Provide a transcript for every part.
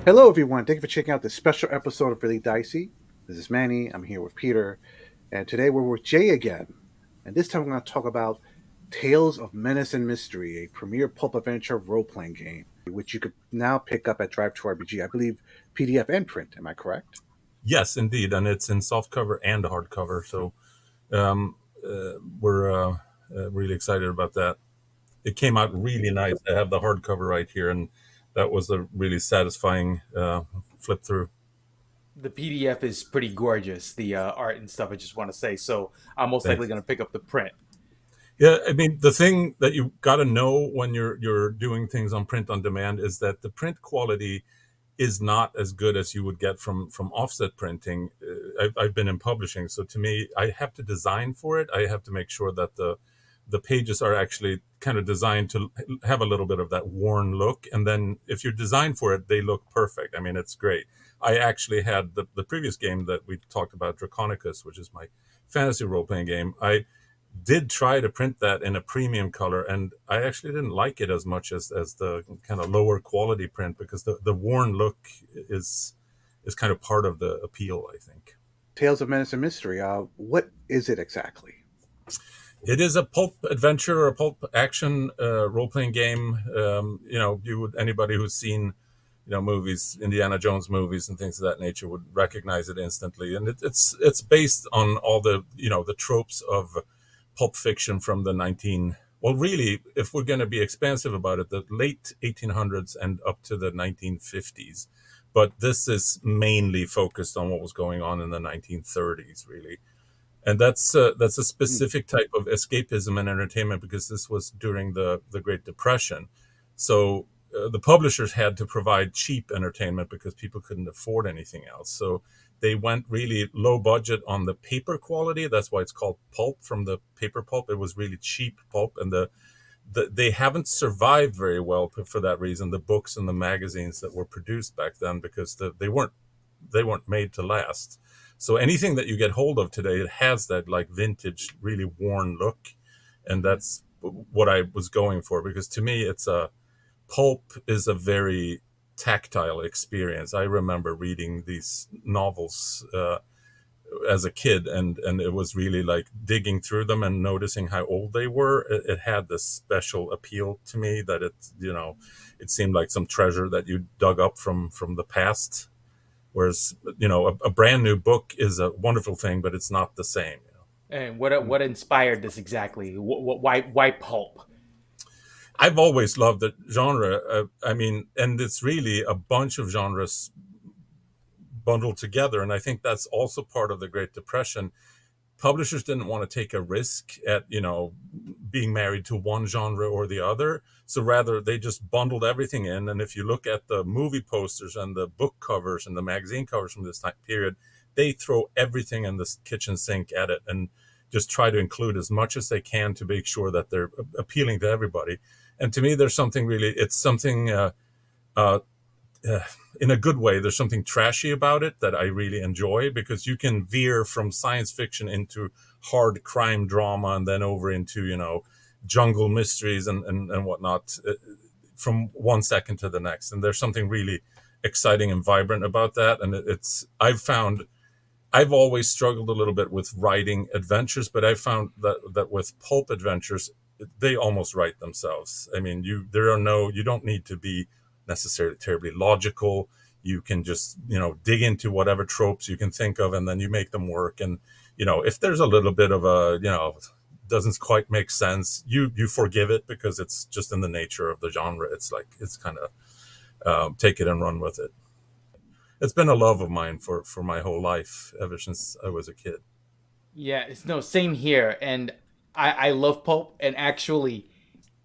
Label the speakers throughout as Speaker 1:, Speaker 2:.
Speaker 1: Hello, everyone. Thank you for checking out this special episode of Really Dicey. This is Manny. I'm here with Peter, and today we're with Jay again. And this time we're going to talk about Tales of Menace and Mystery, a premier pulp adventure role-playing game, which you could now pick up at Drive2RPG. I believe PDF and print. Am I correct?
Speaker 2: Yes, indeed, and it's in softcover and hardcover. So um, we're really excited about that. It came out really nice. I have the hardcover right here, and that was a really satisfying flip through.
Speaker 3: The PDF is pretty gorgeous. The art and stuff. I just want to say. So I'm most likely
Speaker 2: Thanks.
Speaker 3: going to pick up the print.
Speaker 2: Yeah, I mean the thing that you got to know when you're doing things on print on demand is that the print quality is not as good as you would get from offset printing. I've been in publishing, so to me, I have to design for it. I have to make sure that the pages are actually kind of designed to have a little bit of that worn look, and then if you're designed for it, they look perfect. I mean, it's great. I actually had the previous game that we talked about, Draconicus, which is my fantasy role playing game. I did try to print that in a premium color, and I actually didn't like it as much as the kind of lower quality print, because the worn look is kind of part of the appeal, I think.
Speaker 1: Tales of Menace and Mystery. What is it exactly?
Speaker 2: It is a pulp adventure or a pulp action role playing game. You would anybody who's seen movies, Indiana Jones movies and things of that nature would recognize it instantly, and it's based on all the tropes of pulp fiction from the 19, well, really, if we're going to be expansive about it, the late 1800s and up to the 1950s. But this is mainly focused on what was going on in the 1930s, really. And that's a
Speaker 1: Hmm.
Speaker 2: specific type of escapism and entertainment, because this was during the Great Depression. So the publishers had to provide cheap entertainment because people couldn't afford anything else. So they went really low budget on the paper quality. That's why it's called pulp, from the paper pulp. It was really cheap pulp, and they haven't survived very well for that reason. The books and the magazines that were produced back then, because they weren't made to last. So anything that you get hold of today, it has that like vintage, really worn look, and
Speaker 3: Mhm.
Speaker 2: that's what I was going for, because to me, it's a pulp is a very tactile experience. I remember reading these novels as a kid, and it was really like digging through them and noticing how old they were. It had this special appeal to me, that it seemed like some treasure that you dug up from the past. Whereas a brand new book is a wonderful thing, but it's not the same.
Speaker 3: And what inspired this exactly? Why pulp?
Speaker 2: I've always loved the genre. I mean, and it's really a bunch of genres bundled together, and I think that's also part of the Great Depression. Publishers didn't want to take a risk at being married to one genre or the other, so rather they just bundled everything in. And if you look at the movie posters and the book covers and the magazine covers from this time period, they throw everything in the kitchen sink at it and just try to include as much as they can to make sure that they're appealing to everybody. And to me, there's something really, it's something uh, uh, in a good way. There's something trashy about it that I really enjoy, because you can veer from science fiction into hard crime drama, and then over into jungle mysteries and whatnot, from 1 second to the next. And there's something really exciting and vibrant about that. And I've always struggled a little bit with writing adventures, but I found that with pulp adventures, they almost write themselves. I mean, you don't need to be necessarily terribly logical. You can just dig into whatever tropes you can think of, and then you make them work. And if there's a little bit of a doesn't quite make sense, you forgive it, because it's just in the nature of the genre. It's like it's kind of take it and run with it. It's been a love of mine for my whole life, ever since I was a kid.
Speaker 3: Yeah, it's no same here. And I love pulp, and actually,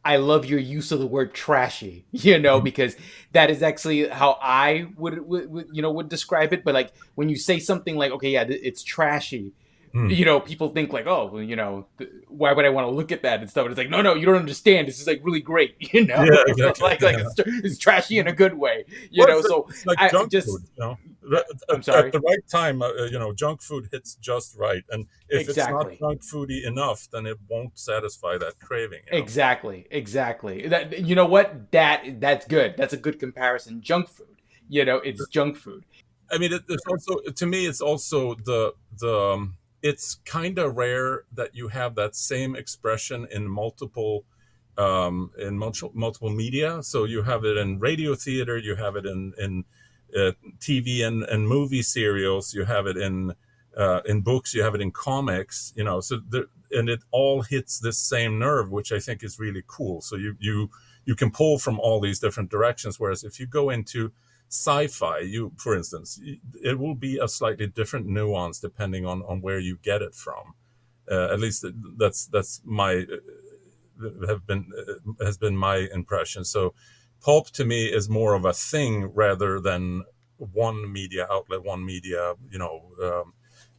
Speaker 3: I love your use of the word trashy. Because that is actually how I would describe it. But like when you say something like, okay, yeah, it's trashy,
Speaker 2: Mm.
Speaker 3: people think like, oh, well, why would I want to look at that and stuff? And it's like, no, you don't understand. This is like really great,
Speaker 2: Yeah, exactly.
Speaker 3: like it's trashy in a good way,
Speaker 2: Well, it's,
Speaker 3: So
Speaker 2: it's like
Speaker 3: I
Speaker 2: junk
Speaker 3: just,
Speaker 2: food.
Speaker 3: I'm
Speaker 2: At
Speaker 3: sorry,
Speaker 2: the right time, junk food hits just right. And if it's not
Speaker 3: exactly.
Speaker 2: junk foody enough, then it won't satisfy that craving.
Speaker 3: Exactly. That, you know what? That's good. That's a good comparison. Junk food. It's junk food.
Speaker 2: I mean, it's also, to me, it's also it's kind of rare that you have that same expression in multiple media. So you have it in radio theater, you have it in TV and movie serials, you have it in books, you have it in comics. And it all hits this same nerve, which I think is really cool. So you can pull from all these different directions. Whereas if you go into sci-fi, for instance, it will be a slightly different nuance depending on where you get it from. At least that's my have been has been my impression. So pulp to me is more of a thing rather than one media outlet, one media,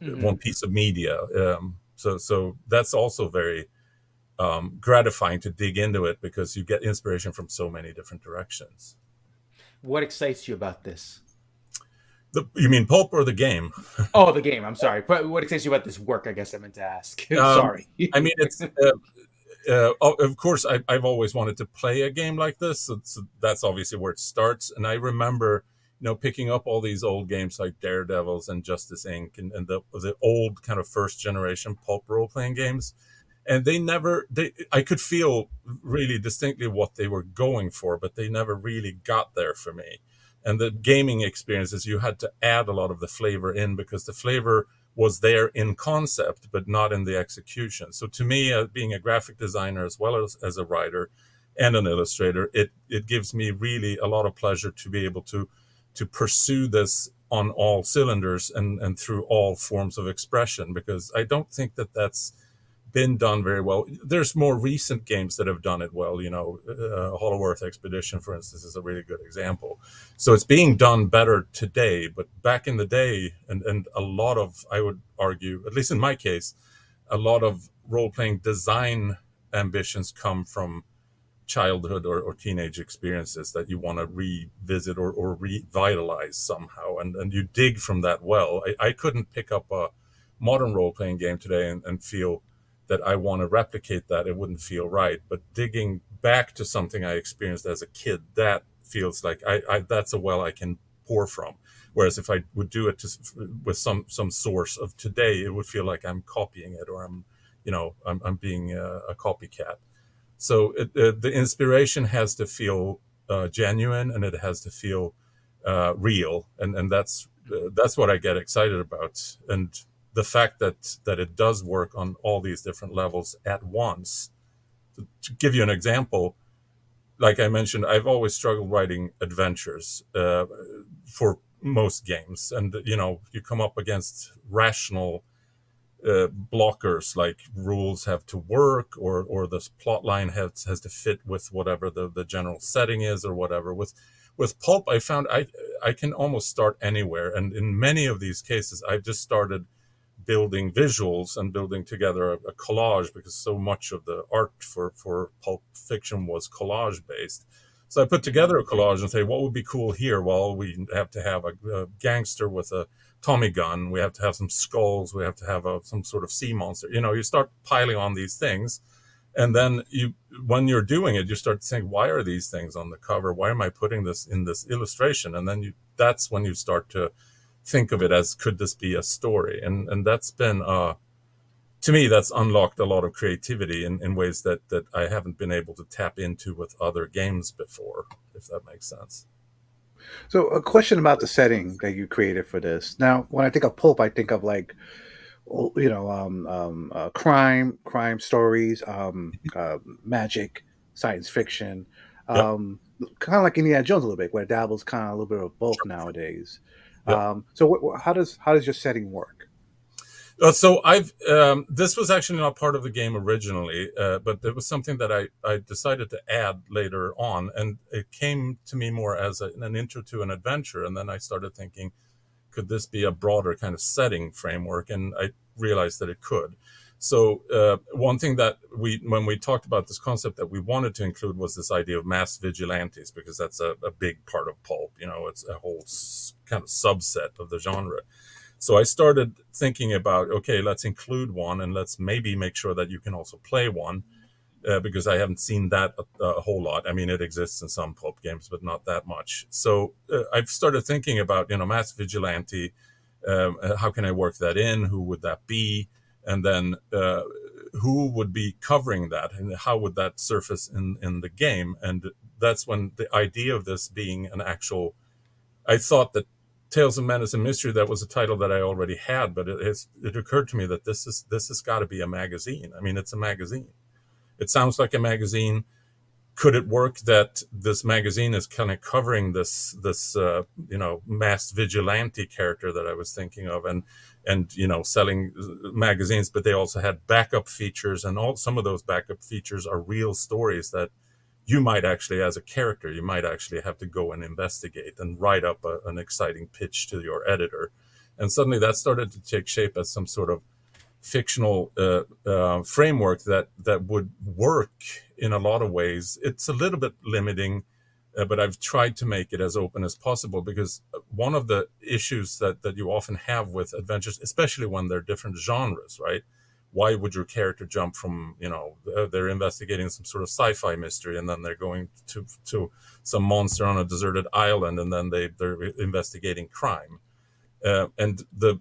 Speaker 2: one
Speaker 3: Hmm.
Speaker 2: piece of media. So that's also very gratifying to dig into it, because you get inspiration from so many different directions.
Speaker 3: What excites you about this?
Speaker 2: You mean pulp or the game?
Speaker 3: Oh, the game. I'm sorry. But what excites you about this work? I guess I meant to ask.
Speaker 2: Um,
Speaker 3: Sorry.
Speaker 2: I mean, it's of course I've always wanted to play a game like this, so that's obviously where it starts. And I remember, picking up all these old games like Daredevils and Justice Inc. and the old kind of first generation pulp role playing games, and I could feel really distinctly what they were going for, but they never really got there for me. And the gaming experiences, you had to add a lot of the flavor in, because the flavor was there in concept but not in the execution. So to me, being a graphic designer as well as a writer and an illustrator, it gives me really a lot of pleasure to be able to pursue this on all cylinders and through all forms of expression, because I don't think that that's been done very well. There's more recent games that have done it well. Hollow Earth Expedition, for instance, is a really good example. So it's being done better today, but back in the day, and a lot of, I would argue, at least in my case, a lot of role playing design ambitions come from childhood or teenage experiences that you want to revisit or revitalize somehow, and you dig from that well. I couldn't pick up a modern role-playing game today and feel that I want to replicate that. It wouldn't feel right. But digging back to something I experienced as a kid, that feels like that's a well I can pour from. Whereas if I would do it with some source of today, it would feel like I'm copying it, or I'm being a copycat. So the inspiration has to feel genuine, and it has to feel real, and that's what I get excited about. And the fact that it does work on all these different levels at once. To give you an example, like I mentioned, I've always struggled writing adventures for most games, and you come up against rational blockers, like rules have to work, or the plot line has to fit with whatever the general setting is, or whatever. With pulp, I found I can almost start anywhere, and in many of these cases I've just started building visuals and building together a collage, because so much of the art for pulp fiction was collage based. So I put together a collage and say, what would be cool here? Well, we have to have a gangster with a Tommy gun. We have to have some skulls. We have to have some sort of sea monster. You start piling on these things. And then when you're doing it, you start to think, why are these things on the cover? Why am I putting this in this illustration? And then that's when you start to think of it as, could this be a story? And that's been, to me, that's unlocked a lot of creativity in ways that I haven't been able to tap into with other games before, if that makes sense.
Speaker 1: So, a question about the setting that you created for this. Now, when I think of pulp, I think of like, crime stories, magic, science fiction,
Speaker 2: Yep.
Speaker 1: kind of like Indiana Jones a little bit, where it dabbles kind of a little bit of both nowadays.
Speaker 2: Yep.
Speaker 1: So, how does your setting work?
Speaker 2: So I've this was actually not part of the game originally, but it was something that I decided to add later on, and it came to me more as an intro to an adventure. And then I started thinking, could this be a broader kind of setting framework? And I realized that it could. So one thing that when we talked about this concept that we wanted to include, was this idea of mass vigilantes, because that's a big part of pulp. It's a whole kind of subset of the genre. So I started thinking about, okay, let's include one, and let's maybe make sure that you can also play one. because I haven't seen that a whole lot. I mean, it exists in some pulp games, but not that much. So I've started thinking about, mass vigilante. How can I work that in? Who would that be? And then who would be covering that, and how would that surface in the game? And that's when the idea of this being an actual, I thought that Tales of Menace and Mystery, that was a title that I already had, but it occurred to me that this has got to be a magazine. I mean, it's a magazine. It sounds like a magazine. Could it work that this magazine is kind of covering this mass vigilante character that I was thinking of, and selling magazines, but they also had backup features, and all some of those backup features are real stories that you might actually, as a character, you might actually have to go and investigate and write up an exciting pitch to your editor. And suddenly that started to take shape as some sort of fictional framework that would work in a lot of ways. It's a little bit limiting, but I've tried to make it as open as possible, because one of the issues that you often have with adventures, especially when they're different genres, right? Why would your character jump from, they're investigating some sort of sci-fi mystery, and then they're going to some monster on a deserted island, and then they're investigating crime? And the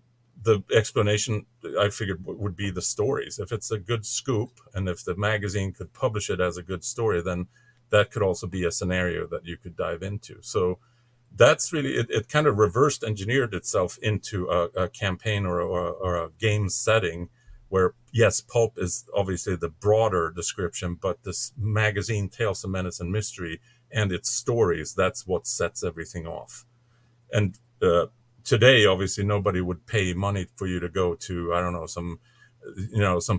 Speaker 2: explanation I figured would be the stories. If it's a good scoop, and if the magazine could publish it as a good story, then that could also be a scenario that you could dive into. So that's really it kind of reversed engineered itself into a campaign or a game setting where, yes, pulp is obviously the broader description, but this magazine, Tales of Menace and Mystery, and its stories, that's what sets everything off. And today, obviously, nobody would pay money for you to go to, I don't know, some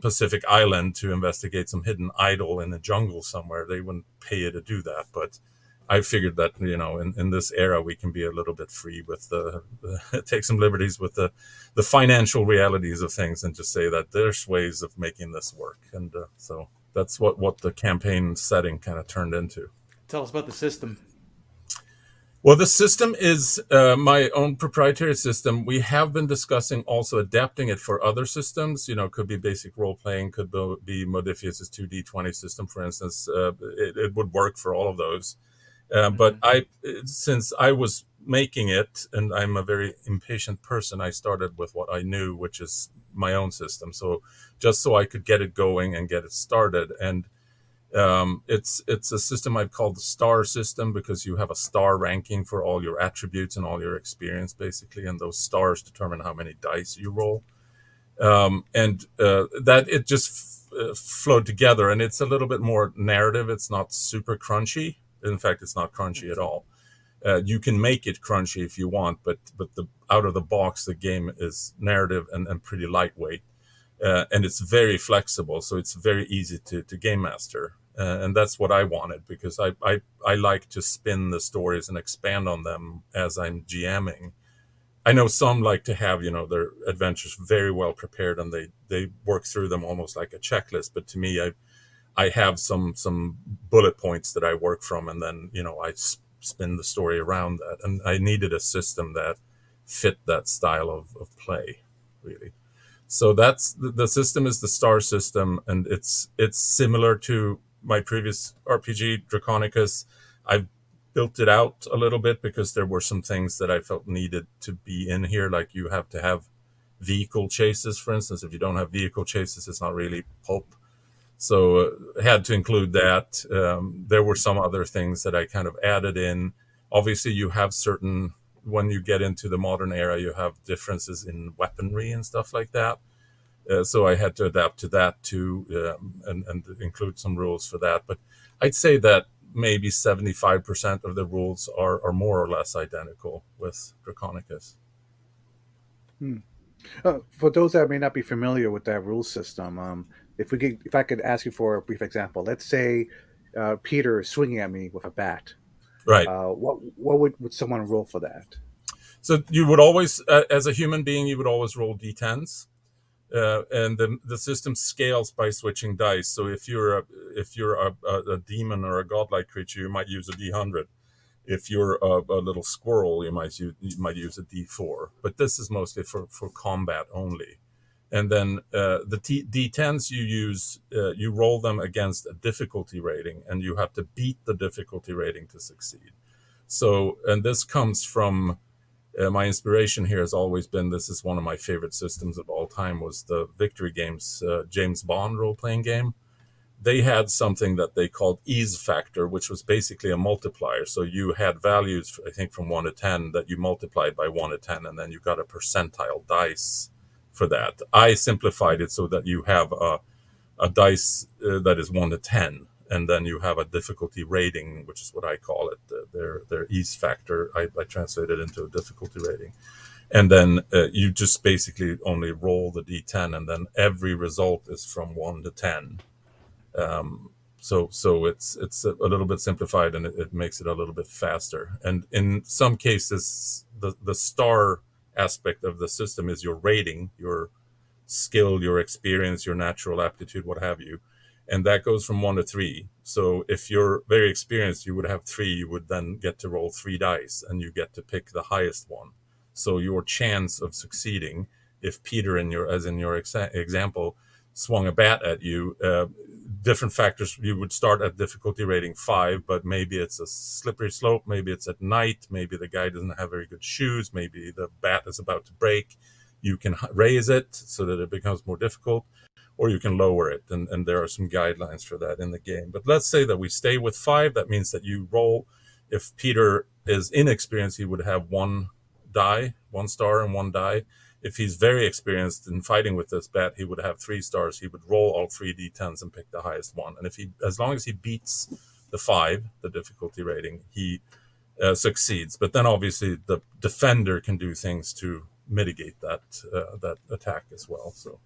Speaker 2: Pacific island to investigate some hidden idol in a jungle somewhere. They wouldn't pay you to do that. But I figured that, in this era, we can be a little bit free with take some liberties with the financial realities of things, and just say that there's ways of making this work. And so that's what the campaign setting kind of turned into.
Speaker 3: Tell us about the system.
Speaker 2: Well, the system is my own proprietary system. We have been discussing also adapting it for other systems. Could be basic role playing, could be Modifius's 2D20 system, for instance. It would work for all of those. But since I was making it, and I'm a very impatient person, I started with what I knew, which is my own system. So just so I could get it going and get it started. And it's a system I've called the star system, because you have a star ranking for all your attributes and all your experience, basically, and those stars determine how many dice you roll. And that it just flowed together, and it's a little bit more narrative. It's not super crunchy. In fact, it's not crunchy at all. You can make it crunchy if you want, but the out of the box, the game is narrative and pretty lightweight. And it's very flexible, so it's very easy to game master. And that's what I wanted, because I like to spin the stories and expand on them as I'm GMing. I know some like to have, their adventures very well prepared, and they work through them almost like a checklist. But to me, I have some bullet points that I work from, and then, I spin the story around that. And I needed a system that fit that style of play, really. So that's the system is the star system, and it's similar to my previous RPG, Draconicus. I've built it out a little bit because there were some things that I felt needed to be in here, like you have to have vehicle chases, for instance. If you don't have vehicle chases, it's not really pulp. So had to include that. There were some other things that I kind of added in. Obviously, you have certain, when you get into the modern era, you have differences in weaponry and stuff like that. So I had to adapt to that too, and include some rules for that. But I'd say that maybe 75% of the rules are more or less identical with Draconicus.
Speaker 1: Hmm. For those that may not be familiar with that rule system, if I could ask you for a brief example, let's say Peter is swinging at me with a bat.
Speaker 2: Right.
Speaker 1: What would someone roll for that?
Speaker 2: So you would always, as a human being, you would always roll d10s. And the system scales by switching dice. So if you're a demon or a godlike creature, you might use a d100. If you're a little squirrel, you might use a d4. But this is mostly for combat only. And then the D10s you use, you roll them against a difficulty rating, and you have to beat the difficulty rating to succeed. So, and this comes from my inspiration here has always been, this is one of my favorite systems of all time, was the Victory Games James Bond role-playing game. They had something that they called ease factor, which was basically a multiplier. So you had values, I think, from 1 to 10 that you multiplied by 1 to 10, and then you got a percentile dice for that. I simplified it so that you have a dice that is 1 to 10, and then you have a difficulty rating, which is what I call it, their ease factor. I translated into a difficulty rating. And then you just basically only roll the d10, and then every result is from 1 to 10. So it's a little bit simplified, and it makes it a little bit faster. And in some cases, the star aspect of the system is your rating, your skill, your experience, your natural aptitude, what have you. And that goes from 1 to 3. So if you're very experienced, you would have 3. You would then get to roll 3 dice, and you get to pick the highest one. So your chance of succeeding, if Peter, as in your example, swung a bat at you, different factors. You would start at difficulty rating 5, but maybe it's a slippery slope, maybe it's at night, maybe the guy doesn't have very good shoes, maybe the bat is about to break. You can raise it so that it becomes more difficult, or you can lower it, and there are some guidelines for that in the game. But let's say that we stay with 5. That means that you roll. If Peter is inexperienced, he would have 1 die, 1 star and 1 die. If he's very experienced in fighting with this bat, he would have 3 stars. He would roll all 3 d10s and pick the highest one. And as long as he beats the 5, the difficulty rating, he succeeds. But then obviously the defender can do things to mitigate that attack as well. So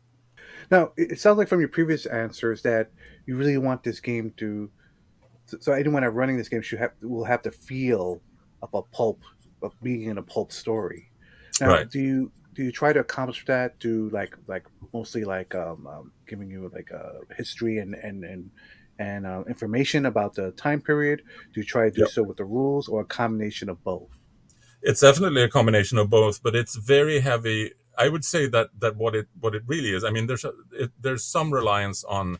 Speaker 1: Now, it sounds like from your previous answers that you really want this game to. So anyone that running this game will have the feel of a pulp, of being in a pulp story. Now,
Speaker 2: right.
Speaker 1: do you try to accomplish that? Do like mostly like giving you like a history and information about the time period? Do you try to do
Speaker 2: Yep.
Speaker 1: so with the rules, or a combination of both?
Speaker 2: It's definitely a combination of both, but it's very heavy. I would say that what it really is. I mean, there's some reliance on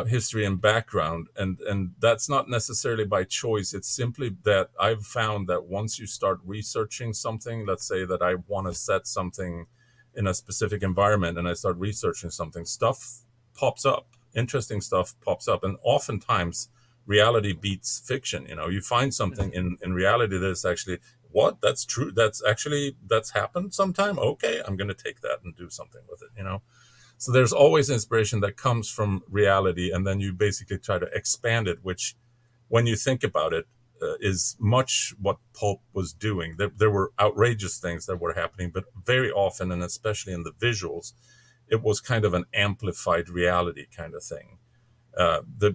Speaker 2: history and background, and that's not necessarily by choice. It's simply that I've found that once you start researching something, let's say that I want to set something in a specific environment, and I start researching something, stuff pops up, interesting stuff pops up, and oftentimes reality beats fiction. You find something in reality that is actually, what, that's true, that's happened sometime, okay, I'm going to take that and do something with it. So there's always inspiration that comes from reality, and then you basically try to expand it, which, when you think about it, is much what Pulp was doing. There were outrageous things that were happening, but very often, and especially in the visuals, it was kind of an amplified reality kind of thing.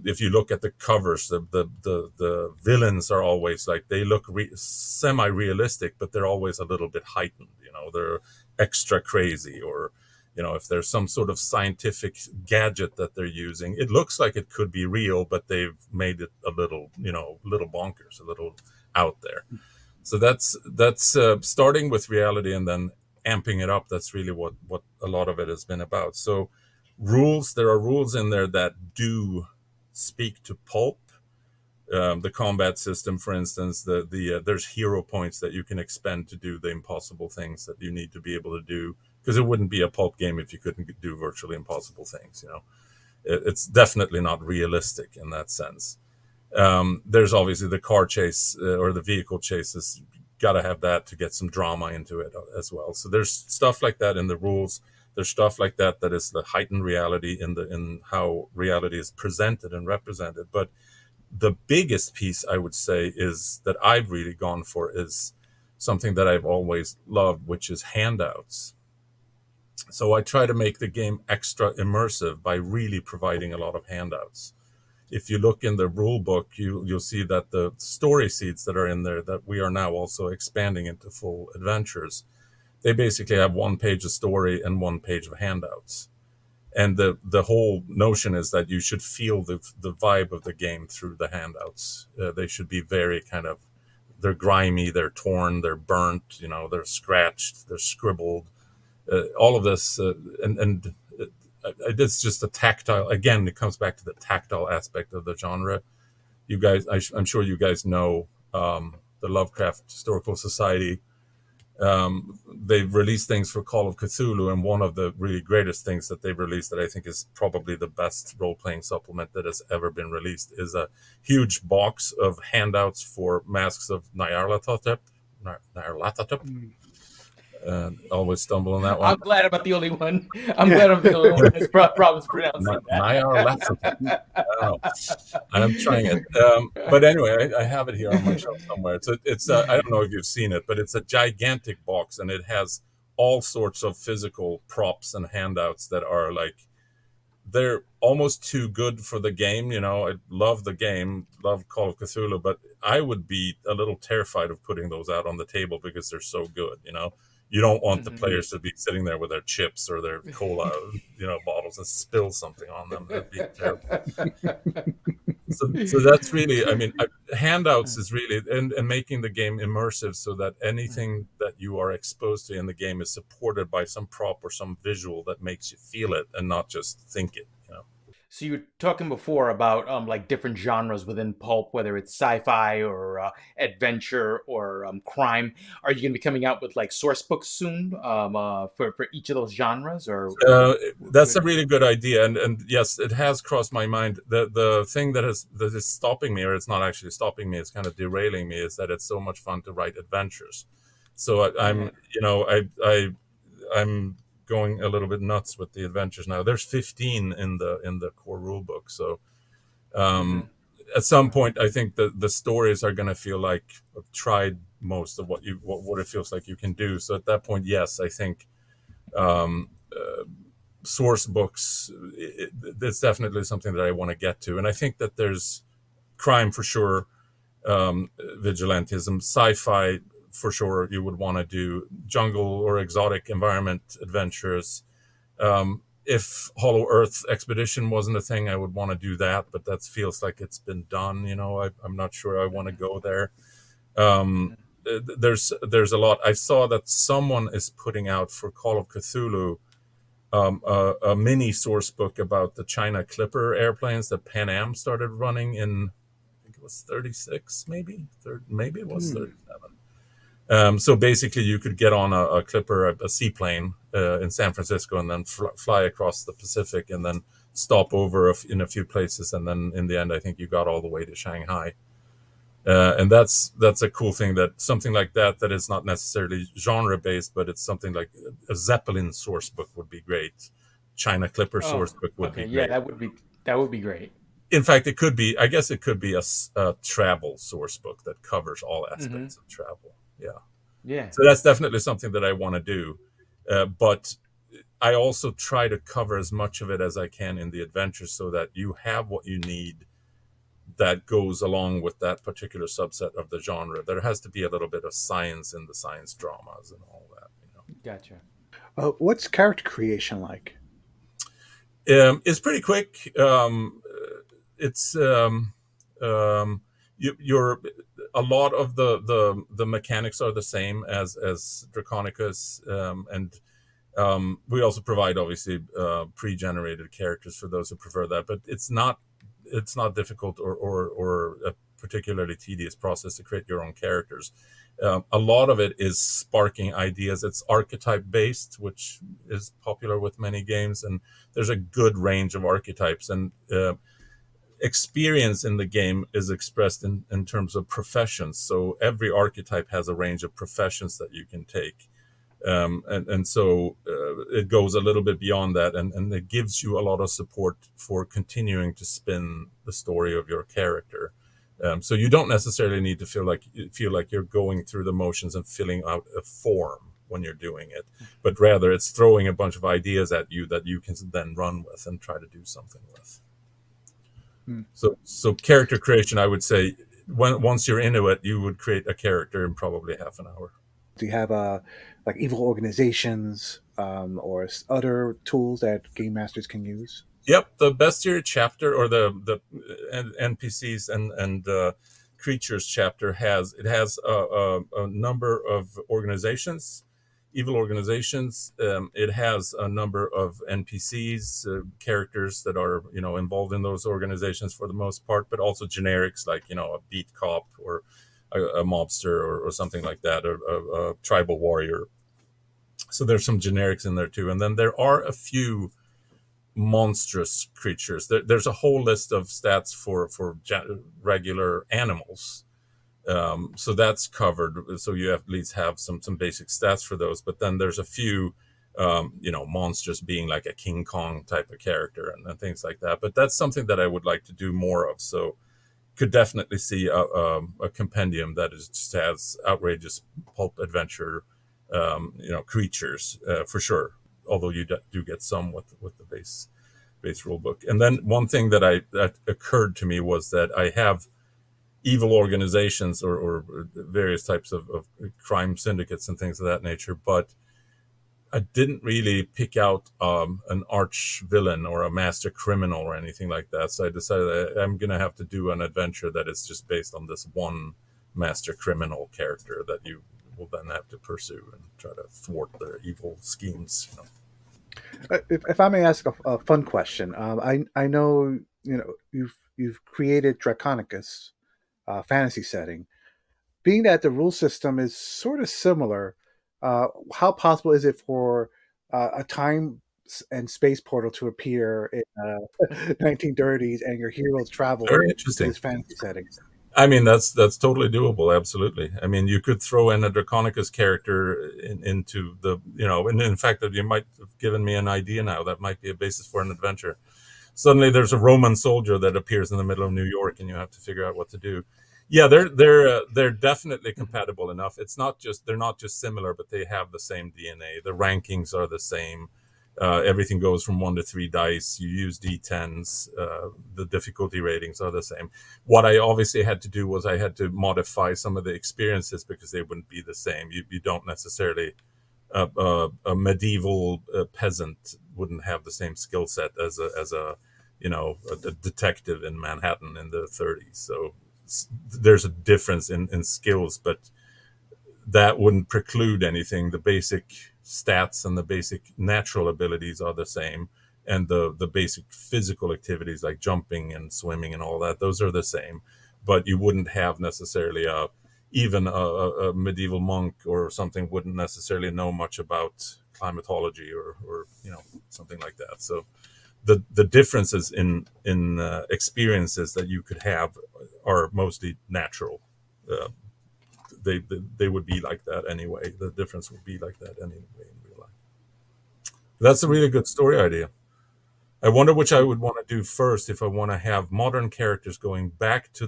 Speaker 2: If you look at the covers, the villains are always like, they look semi-realistic, but they're always a little bit heightened. They're extra crazy, or if there's some sort of scientific gadget that they're using, it looks like it could be real, but they've made it a little bonkers, a little out there. So that's starting with reality and then amping it up. That's really what a lot of it has been about. So there are rules in there that do speak to pulp. The combat system, for instance, there's hero points that you can expend to do the impossible things that you need to be able to do, because it wouldn't be a pulp game if you couldn't do virtually impossible things. It's definitely not realistic in that sense. There's obviously the car chase, or the vehicle chases. Got to have that to get some drama into it as well. So there's stuff like that in the rules. There's stuff like that is the heightened reality in how reality is presented and represented. But the biggest piece, I would say, is that I've really gone for is something that I've always loved, which is handouts. So I try to make the game extra immersive by really providing a lot of handouts. If you look in the rule book, you'll see that the story seeds that are in there, that we are now also expanding into full adventures, they basically have 1 page of story and 1 page of handouts. And the whole notion is that you should feel the vibe of the game through the handouts. They should be very they're grimy, they're torn, they're burnt, they're scratched, they're scribbled. all of this, and it's just a tactile. Again, it comes back to the tactile aspect of the genre. You guys, I'm sure you guys know the Lovecraft Historical Society. They've released things for Call of Cthulhu, and one of the really greatest things that they've released that I think is probably the best role-playing supplement that has ever been released is a huge box of handouts for Masks of Nyarlathotep.
Speaker 1: Mm.
Speaker 2: Always stumble on that one.
Speaker 3: I'm glad I'm not the only one. I'm glad I'm the only one who has problems pronouncing
Speaker 2: Nyarlathotep.
Speaker 3: that.
Speaker 2: I don't know. I'm trying it. But anyway, I have it here on my shelf somewhere. I don't know if you've seen it, but it's a gigantic box, and it has all sorts of physical props and handouts that are like, they're almost too good for the game. I love the game, love Call of Cthulhu, but I would be a little terrified of putting those out on the table because they're so good. You don't want the players to be sitting there with their chips or their cola, bottles and spill something on them. That'd be terrible. So that's really, handouts is really, and making the game immersive so that anything that you are exposed to in the game is supported by some prop or some visual that makes you feel it and not just think it.
Speaker 3: So you were talking before about like different genres within pulp, whether it's sci-fi or adventure or crime. Are you going to be coming out with like source books soon for each of those genres? Or
Speaker 2: That's a really good idea, and yes, it has crossed my mind. The thing that is stopping me, or it's not actually stopping me, it's kind of derailing me, is that it's so much fun to write adventures. So I'm going a little bit nuts with the adventures now. There's 15 in the core rule book, so at some point I think the stories are going to feel like I've tried most of what it feels like you can do. So at that point, yes, I think source books, it's definitely something that I want to get to. And I think that there's crime for sure, vigilantism, sci-fi for sure. You would want to do jungle or exotic environment adventures. If Hollow Earth Expedition wasn't a thing, I would want to do that, but that feels like it's been done. I'm not sure I want to go there. There's a lot. I saw that someone is putting out for Call of Cthulhu a mini source book about the China Clipper airplanes that Pan Am started running in, I think it was 36, maybe it was 37. So basically, you could get on a Clipper, a seaplane in San Francisco, and then fly across the Pacific, and then stop over in a few places, and then in the end, I think you got all the way to Shanghai. And that's a cool thing, that something like that is not necessarily genre based, but it's something like a Zeppelin source book would be great. China Clipper source book would be
Speaker 3: yeah,
Speaker 2: great.
Speaker 3: that would be great.
Speaker 2: In fact, I guess it could be a travel source book that covers all aspects of travel.
Speaker 3: Yeah.
Speaker 2: So that's definitely something that I want to do. But I also try to cover as much of it as I can in the adventure so that you have what you need that goes along with that particular subset of the genre. There has to be a little bit of science in the science dramas and all that.
Speaker 3: Gotcha.
Speaker 1: What's character creation like?
Speaker 2: It's pretty quick. It's you're a lot of the mechanics are the same as Draconicus, and we also provide obviously pre-generated characters for those who prefer that. But it's not difficult or a particularly tedious process to create your own characters. A lot of it is sparking ideas. It's archetype based, which is popular with many games, and there's a good range of archetypes, and experience in the game is expressed in terms of professions. So every archetype has a range of professions that you can take. And so it goes a little bit beyond that, and it gives you a lot of support for continuing to spin the story of your character. So you don't necessarily need to feel like you're going through the motions and filling out a form when you're doing it, but rather it's throwing a bunch of ideas at you that you can then run with and try to do something with. So character creation, I would say, once you're into it, you would create a character in probably half an hour.
Speaker 1: Do you have like evil organizations or other tools that game masters can use?
Speaker 2: Yep, the bestiary chapter, or the NPCs and creatures chapter has a number of organizations. evil organizations. It has a number of NPCs, characters that are involved in those organizations for the most part, but also generics like a beat cop or a mobster or something like that, or a tribal warrior. So there's some generics in there too, and then there are a few monstrous creatures. There's a whole list of stats for regular animals, so that's covered. So you at least have some basic stats for those. But then there's a few, monsters being like a King Kong type of character and things like that. But that's something that I would like to do more of. So could definitely see a compendium that just has outrageous pulp adventure, creatures for sure. Although you do get some with the base rule book. And then one thing that occurred to me was that I have evil organizations or various types of crime syndicates and things of that nature, but I didn't really pick out an arch villain or a master criminal or anything like that. So I decided I'm going to have to do an adventure that is just based on this one master criminal character that you will then have to pursue and try to thwart their evil schemes.
Speaker 1: If I may ask a fun question, I know you've created Draconicus fantasy setting. Being that the rule system is sort of similar, how possible is it for a time and space portal to appear in 1930s and your heroes travel
Speaker 2: Very
Speaker 1: to
Speaker 2: interesting.
Speaker 1: this fantasy setting?
Speaker 2: I mean, that's totally doable. Absolutely. I mean, you could throw in a Draconicus character into and in fact, that you might have given me an idea now that might be a basis for an adventure. Suddenly, there's a Roman soldier that appears in the middle of New York, and you have to figure out what to do. Yeah, they're definitely compatible enough. They're not just similar, but they have the same DNA. The rankings are the same. Everything goes from 1 to 3 dice. You use d10s. The difficulty ratings are the same. What I obviously had to do was I had to modify some of the experiences because they wouldn't be the same. You don't necessarily a medieval peasant wouldn't have the same skill set as a detective in Manhattan in the 30s. So there's a difference in skills, but that wouldn't preclude anything. The basic stats and the basic natural abilities are the same, and the basic physical activities like jumping and swimming and all that, those are the same. But you wouldn't have necessarily even a medieval monk or something wouldn't necessarily know much about climatology or something like that. So the differences in experiences that you could have are mostly natural. Uh, they would be like that anyway. The difference would be like that anyway in real life. That's a really good story idea. I wonder which I would want to do first, if I want to have modern characters going back to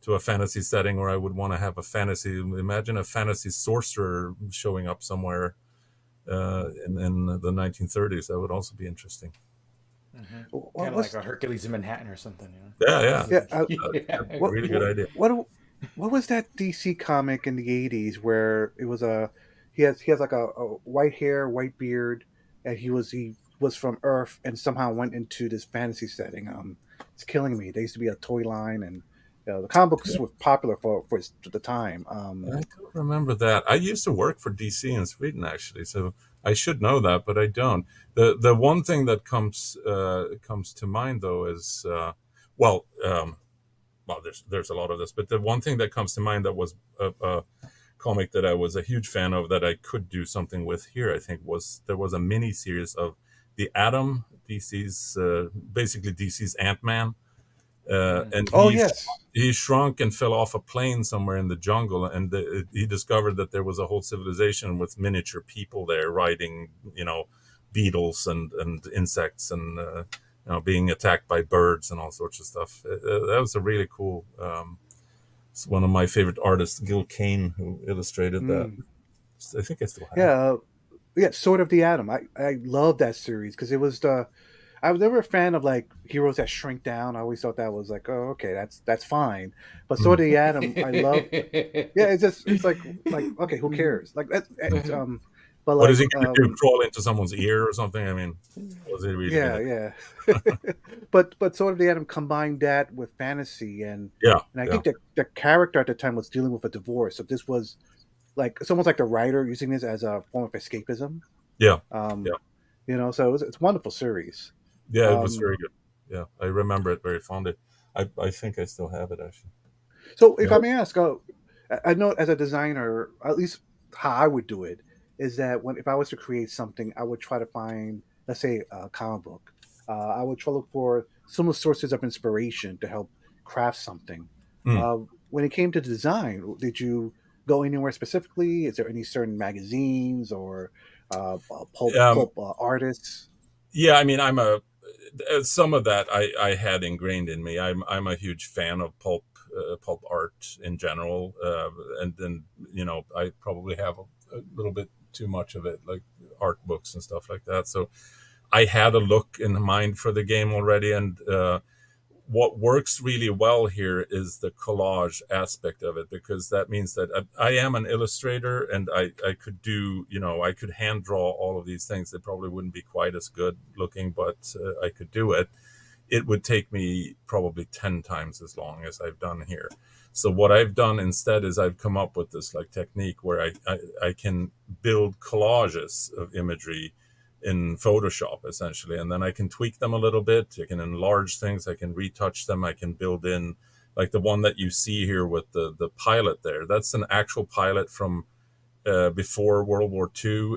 Speaker 2: to a fantasy setting, or I would want to have a fantasy. Imagine a fantasy sorcerer showing up somewhere in the 1930s. That would also be interesting.
Speaker 3: Mm-hmm.
Speaker 1: What
Speaker 3: Kind of like
Speaker 1: was
Speaker 3: a Hercules in Manhattan or something,
Speaker 2: Yeah, yeah,
Speaker 1: yeah?
Speaker 3: yeah.
Speaker 1: What
Speaker 2: really good idea.
Speaker 1: what was that DC comic in the '80s where it was a he has like a white hair, white beard, and he was from Earth and somehow went into this fantasy setting. It's killing me. There used to be a toy line, and the comic books were popular for the time.
Speaker 2: I don't remember that. I used to work for DC in Sweden actually, so I should know that, but I don't. The one thing that comes to mind though is well, there's a lot of this, but the one thing that comes to mind that was a comic that I was a huge fan of that I could do something with here, I think, was there was a mini series of the Atom, DC's basically DC's Ant-Man, and
Speaker 1: Oh yes.
Speaker 2: he shrunk and fell off a plane somewhere in the jungle, and he discovered that there was a whole civilization with miniature people there riding, beetles and insects and being attacked by birds and all sorts of stuff. That was a really cool. It's one of my favorite artists, Gil Kane, who illustrated that.
Speaker 1: Mm.
Speaker 2: I think I still have.
Speaker 1: Yeah, yeah, Sword of the Atom. I love that series because it was the I was never a fan of like heroes that shrink down. I always thought that was like, oh, okay, that's fine. But Sword
Speaker 2: Mm.
Speaker 1: of the Atom, I love. Yeah, it's like okay, who cares? Like that. But
Speaker 2: What is
Speaker 1: like
Speaker 2: he going to do? Crawl into someone's ear or something? I mean, what is he really going
Speaker 1: yeah,
Speaker 2: to do?
Speaker 1: yeah. But Sword of the Atom combined that with fantasy, and
Speaker 2: Yeah,
Speaker 1: and I
Speaker 2: yeah.
Speaker 1: think that the character at the time was dealing with a divorce. So this was like it's almost like the writer using this as a form of escapism.
Speaker 2: Yeah,
Speaker 1: Um,
Speaker 2: yeah,
Speaker 1: so it's a wonderful series.
Speaker 2: yeah. It was
Speaker 1: Um,
Speaker 2: very good. Yeah, I remember it very fondly. I think I still have it actually.
Speaker 1: so if
Speaker 2: Yeah.
Speaker 1: I may ask, I know as a designer, at least how I would do it is that when if I was to create something, I would try to find, let's say, a comic book. I would try to look for similar sources of inspiration to help craft something.
Speaker 2: Mm.
Speaker 1: Uh, when it came to design, did you go anywhere specifically? Is there any certain magazines or
Speaker 2: Um,
Speaker 1: pulp artists?
Speaker 2: yeah, I mean, some of that I had ingrained in me. I'm a huge fan of pulp art in general, and then I probably have a little bit too much of it, like art books and stuff like that. So I had a look in mind for the game already, and what works really well here is the collage aspect of it, because that means that I am an illustrator, and I could do, I could hand draw all of these things. They probably wouldn't be quite as good looking, but I could do it. It would take me probably 10 times as long as I've done here. So what I've done instead is I've come up with this like technique where I can build collages of imagery in Photoshop essentially, and then I can tweak them a little bit. I can enlarge things. I can retouch them. I can build in, like the one that you see here with the pilot there. That's an actual pilot from before World War II,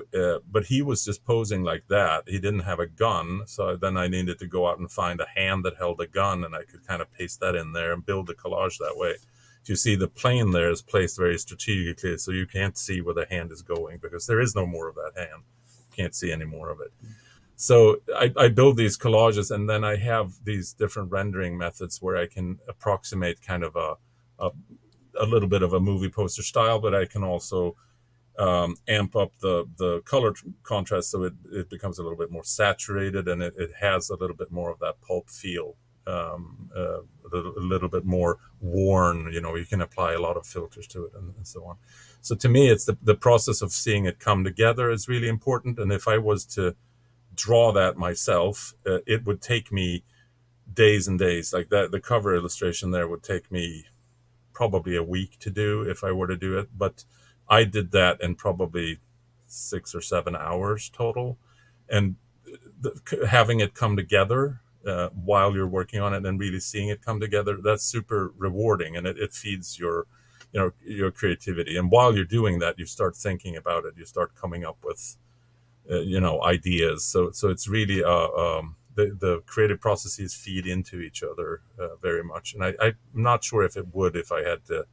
Speaker 2: but he was just posing like that. He didn't have a gun, so then I needed to go out and find a hand that held a gun, and I could kind of paste that in there and build the collage that way. You see, the plane there is placed very strategically, so you can't see where the hand is going because there is no more of that hand. You can't see any more of it. So I build these collages, and then I have these different rendering methods where I can approximate kind of a, a little bit of a movie poster style, but I can also amp up the color contrast so it becomes a little bit more saturated, and it has a little bit more of that pulp feel, a little bit more worn. You can apply a lot of filters to it, and so on. So to me, it's the process of seeing it come together is really important. And if I was to draw that myself, it would take me days and days. Like that, the cover illustration there would take me probably a week to do if I were to do it. But I did that in probably 6 or 7 hours total. And having it come together while you're working on it and really seeing it come together, that's super rewarding, and it feeds your creativity. And while you're doing that, you start thinking about it. You start coming up with ideas. So it's really the creative processes feed into each other very much. And I'm not sure if it would if I had to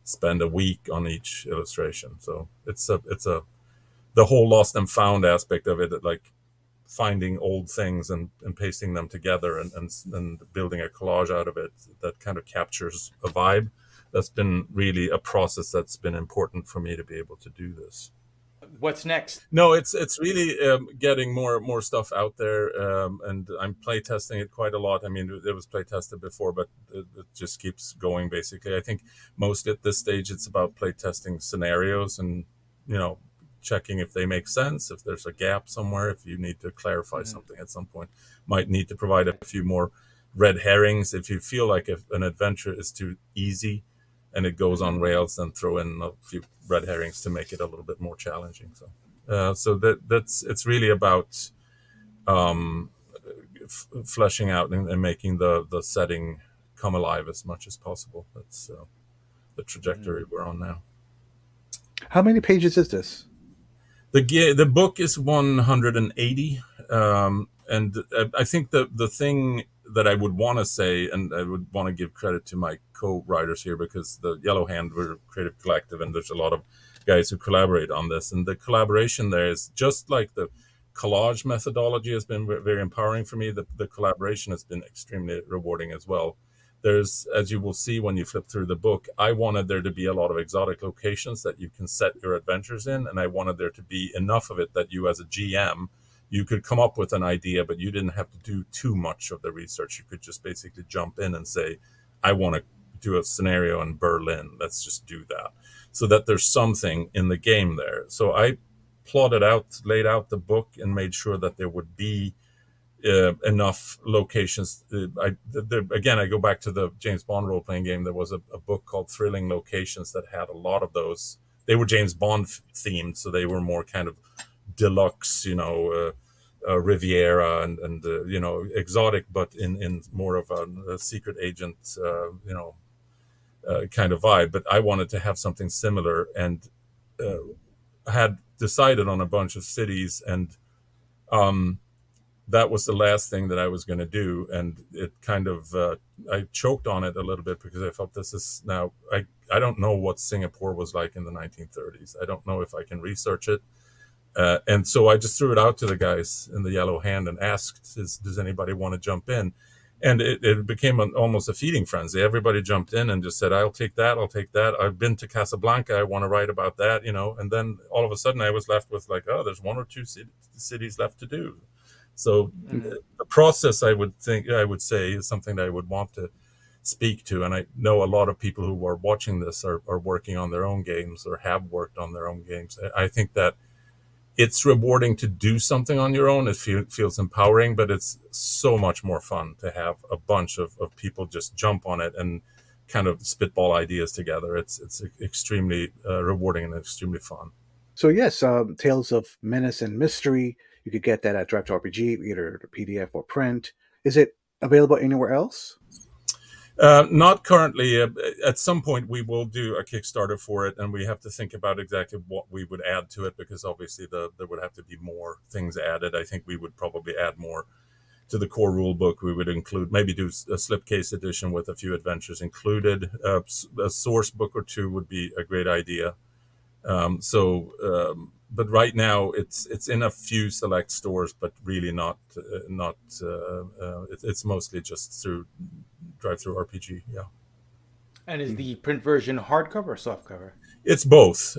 Speaker 2: spend a week on each illustration. So it's a the whole lost and found aspect of it, like finding old things and pasting them together and building a collage out of it that kind of captures a vibe. That's been really a process that's been important for me to be able to do this.
Speaker 3: What's next?
Speaker 2: No, it's really getting more stuff out there, and I'm playtesting it quite a lot. I mean, it was playtested before, but it just keeps going. Basically, I think mostly at this stage, it's about playtesting scenarios and you know checking if they make sense, if there's a gap somewhere, if you need to clarify
Speaker 3: Mm-hmm.
Speaker 2: something at some point, might need to provide a few more red herrings. If you feel like if an adventure is too easy and it goes
Speaker 3: Mm-hmm.
Speaker 2: on rails, then throw in a few red herrings to make it a little bit more challenging. So it's really about um, fleshing out and making the setting come alive as much as possible. That's the
Speaker 3: Mm-hmm.
Speaker 2: trajectory we're on now.
Speaker 1: How many pages is this?
Speaker 2: The book is 180, and I think the thing that I would want to say, and I would want to give credit to my co-writers here, because the Yellow Hand, we're a creative collective, and there's a lot of guys who collaborate on this, and the collaboration there is just like the collage methodology has been very empowering for me. The collaboration has been extremely rewarding as well. There's, as you will see when you flip through the book, I wanted there to be a lot of exotic locations that you can set your adventures in, and I wanted there to be enough of it that you, as a GM, you could come up with an idea, but you didn't have to do too much of the research. You could just basically jump in and say, I want to do a scenario in Berlin. Let's just do that. So that there's something in the game there. So I plotted out, laid out the book, and made sure that there would be enough locations. Again, I go back to the James Bond role playing game. There was a book called Thrilling Locations that had a lot of those they were James Bond themed, so they were more kind of deluxe, Riviera and exotic, but in more of a secret agent, kind of vibe. But I wanted to have something similar, and had decided on a bunch of cities, and um, that was the last thing that I was going to do, and it kind of I choked on it a little bit because I felt this is now I don't know what Singapore was like in the 1930s. I don't know if I can research it. And so I just threw it out to the guys in the Yellow Hand and asked, does anybody want to jump in? And it became almost a feeding frenzy. Everybody jumped in and just said, I'll take that. I'll take that. I've been to Casablanca. I want to write about that. And then all of a sudden I was left with like, oh, there's one or two cities left to do. So
Speaker 3: Mm-hmm.
Speaker 2: the process, I would say, is something that I would want to speak to. And I know a lot of people who are watching this are working on their own games or have worked on their own games. I think that it's rewarding to do something on your own. It feels empowering, but it's so much more fun to have a bunch of people just jump on it and kind of spitball ideas together. It's extremely rewarding and extremely fun.
Speaker 1: So yes, Tales of Menace and Mystery. You could get that at Drive to RPG, either the PDF or print. Is it available anywhere else?
Speaker 2: Not currently. At some point, we will do a Kickstarter for it, and we have to think about exactly what we would add to it because obviously there would have to be more things added. I think we would probably add more to the core rule book. We would include maybe do a slipcase edition with a few adventures included. A source book or two would be a great idea. But right now it's in a few select stores, but really not. It's mostly just through drive through RPG. Yeah,
Speaker 3: And is the print version hardcover or softcover?
Speaker 2: it's both.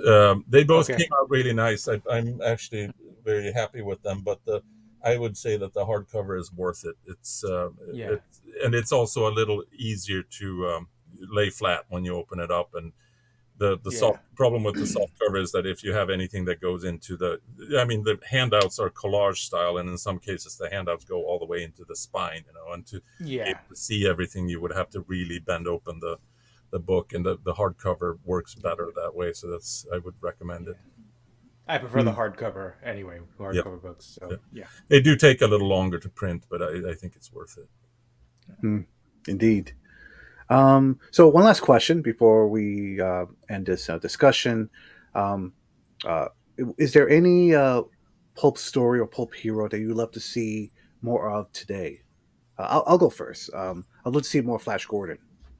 Speaker 2: They both
Speaker 3: Okay.
Speaker 2: came out really nice. I'm actually very happy with them, but I would say that the hardcover is worth it.
Speaker 3: Yeah.
Speaker 2: And it's also a little easier to lay flat when you open it up. And the
Speaker 3: Yeah.
Speaker 2: soft problem with the soft cover is that if you have anything that goes into the handouts are collage style, and in some cases the handouts go all the way into the spine, and to be
Speaker 3: Yeah.
Speaker 2: able to see everything, you would have to really bend open the book, and the hardcover works better that way. So I would recommend
Speaker 3: Yeah.
Speaker 2: it.
Speaker 3: I prefer the
Speaker 1: Hmm.
Speaker 3: hardcover anyway,
Speaker 2: Yeah,
Speaker 3: hardcover books.
Speaker 2: yeah.
Speaker 3: So yeah.
Speaker 2: They do take a little longer to print, but I think it's worth it.
Speaker 1: Hmm. Indeed. So one last question before we end this discussion. Um, uh, is there any pulp story or pulp hero that you'd love to see more of today? I'll go first. I'd love to see more Flash Gordon.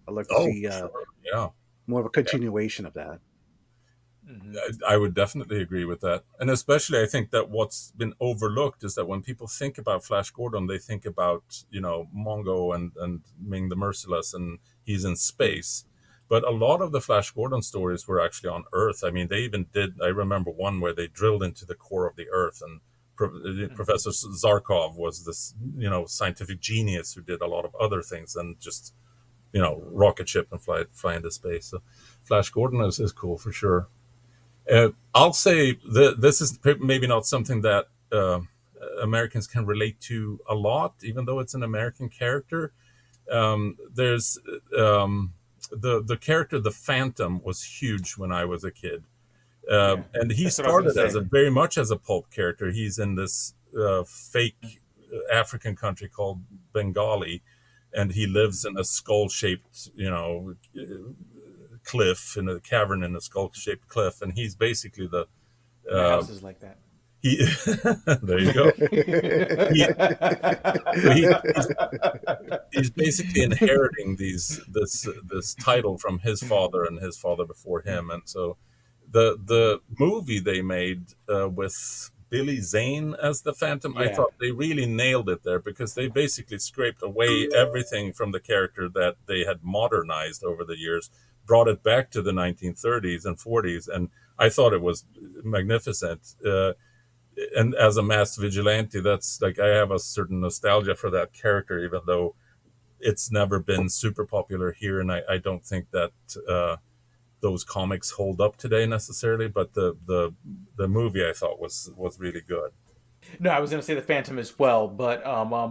Speaker 1: I'd like to
Speaker 2: Oh,
Speaker 1: see
Speaker 2: for sure. Yeah.
Speaker 1: more of a continuation of that.
Speaker 3: Hmm.
Speaker 2: I would definitely agree with that. And especially, I think that what's been overlooked is that when people think about Flash Gordon, they think about, Mongo and Ming the Merciless, and he's in space. But a lot of the Flash Gordon stories were actually on Earth. I mean, they even I remember one where they drilled into the core of the Earth, and Professor Zarkov was this, scientific genius who did a lot of other things than just, rocket ship and fly into space. So Flash Gordon is cool for sure. I'll say this is maybe not something that Americans can relate to a lot, even though it's an American character. There's the character, the Phantom, was huge when I was a kid,
Speaker 3: Yeah.
Speaker 2: and he
Speaker 3: That's what I was gonna
Speaker 2: started as
Speaker 3: say.
Speaker 2: a very much as a pulp character. He's in this fake African country called Bengali, and he lives in a skull-shaped, cliff in a cavern in a skull-shaped cliff, and he's basically the
Speaker 3: My
Speaker 2: uh,
Speaker 3: house is like that.
Speaker 2: he. There you go. He so he's basically inheriting this title from his father and his father before him, and so the movie they made with Billy Zane as the Phantom, I
Speaker 3: Yeah.
Speaker 2: thought they really nailed it there because they basically scraped away everything from the character that they had modernized over the years, brought it back to the 1930s and 40s, and I thought it was magnificent. And as a masked vigilante, that's like I have a certain nostalgia for that character, even though it's never been super popular here, and I don't think that those comics hold up today necessarily. But the movie I thought was really good.
Speaker 3: No, I was gonna say the Phantom as well, but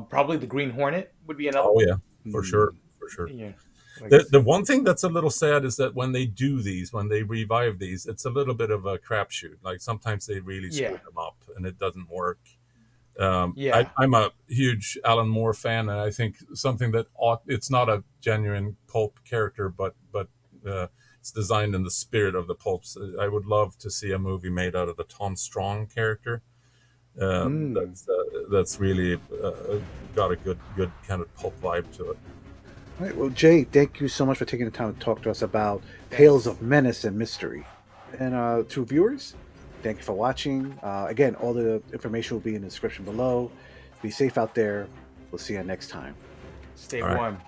Speaker 3: probably the Green Hornet would be another
Speaker 2: Oh
Speaker 3: one.
Speaker 2: yeah, for sure,
Speaker 1: Hmm.
Speaker 2: for sure.
Speaker 3: Yeah.
Speaker 2: The one thing that's a little sad is that when they do these, when they revive these, it's a little bit of a crapshoot. Like sometimes they really screw
Speaker 3: Yeah.
Speaker 2: them up and it doesn't work.
Speaker 3: Yeah.
Speaker 2: I'm a huge Alan Moore fan, and I think something that it's not a genuine pulp character, but it's designed in the spirit of the pulps. I would love to see a movie made out of the Tom Strong character.
Speaker 1: Mm.
Speaker 2: That's really got a good kind of pulp vibe to it.
Speaker 1: All right. Well, Jay, thank you so much for taking the time to talk to us about Tales
Speaker 3: Thanks.
Speaker 1: of Menace and Mystery. And to viewers, thank you for watching. Again, all the information will be in the description below. Be safe out there. We'll see you next time.
Speaker 3: Stay
Speaker 2: All right.
Speaker 3: warm.